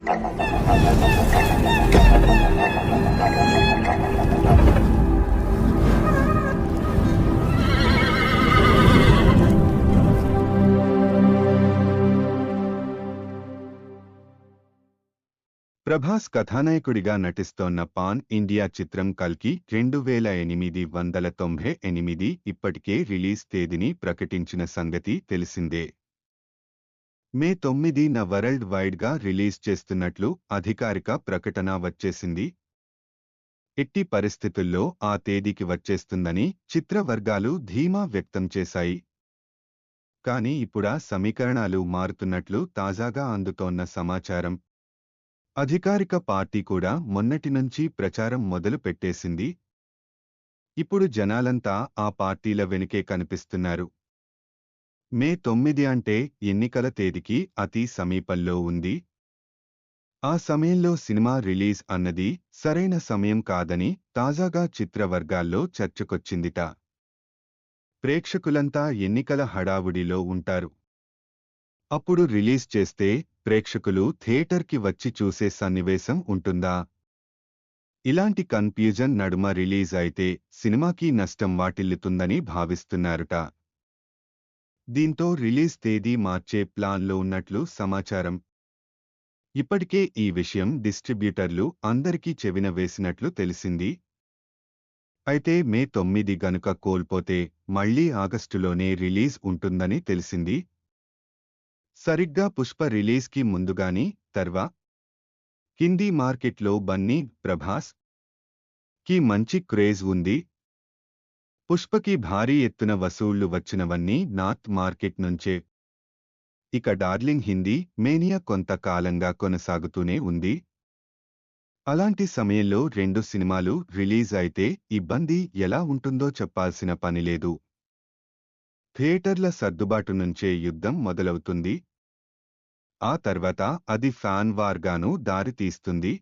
ప్రభాస్ కథానాయకుడిగా నటిస్తోన్న pan India చిత్రం కల్కి 2898 ఇప్పటికే రిలీజ్ తేదీని ప్రకటించిన సంగతి తెలిసిందే. మే 9న వరల్డ్ వైడ్గా రిలీజ్ చేస్తున్నట్లు అధికారిక ప్రకటన వచ్చేసింది. ఎట్టి పరిస్థితుల్లో ఆ తేదీకి వచ్చేస్తుందని చిత్ర వర్గాలు ధీమా వ్యక్తం చేశాయి. కానీ ఇప్పుడా సమీకరణాలు మారుతున్నట్లు తాజాగా అందుతోన్న సమాచారం. అధికారిక పార్టీ కూడా మొన్నటి నుంచి ప్రచారం మొదలు పెట్టేసింది. ఇప్పుడు జనాలంతా ఆ పార్టీల వెనుకే కనిపిస్తున్నారు. మే 9 అంటే ఎన్నికల తేదీకి అతి సమీపంలో ఉంది. ఆ సమయంలో సినిమా రిలీజ్ అన్నది సరైన సమయం కాదని తాజాగా చిత్ర వర్గాల్లో చర్చకొచ్చిందిట. ప్రేక్షకులంతా ఎన్నికల హడావుడిలో ఉంటారు. అప్పుడు రిలీజ్ చేస్తే ప్రేక్షకులు థియేటర్కి వచ్చి చూసే సన్నివేశం ఉంటుందా? ఇలాంటి కన్ఫ్యూజన్ నడుమ రిలీజ్ అయితే సినిమాకి నష్టం వాటిల్లుతుందని భావిస్తున్నారుట. దీంతో రిలీజ్ తేదీ మార్చే ప్లాన్లో ఉన్నట్లు సమాచారం. ఇప్పటికే ఈ విషయం డిస్ట్రిబ్యూటర్లు అందరికీ చెవిన వేసినట్లు తెలిసింది. అయితే మే 9 గనుక కోల్పోతే మళ్లీ ఆగస్టులోనే రిలీజ్ ఉంటుందని తెలిసింది. సరిగ్గా పుష్ప రిలీజ్కి ముందుగాని హిందీ మార్కెట్లో బన్నీ, ప్రభాస్ కి మంచి క్రేజ్ ఉంది. పుష్పకి భారీ ఎత్తున వసూళ్లు వచ్చినవన్నీ నార్త్ మార్కెట్ నుంచే. ఇక డార్లింగ్ హిందీ మేనియా కొంత కాలంగా కొనసాగుతూనే ఉంది. అలాంటి సమయంలో రెండు సినిమాలు రిలీజ్ అయితే ఇబ్బంది ఎలా ఉంటుందో చెప్పాల్సిన పనిలేదు. థియేటర్ల సర్దుబాటు నుంచే యుద్ధం మొదలవుతుంది. ఆ తర్వాత అది ఫ్యాన్ వార్గాను దారితీస్తుంది.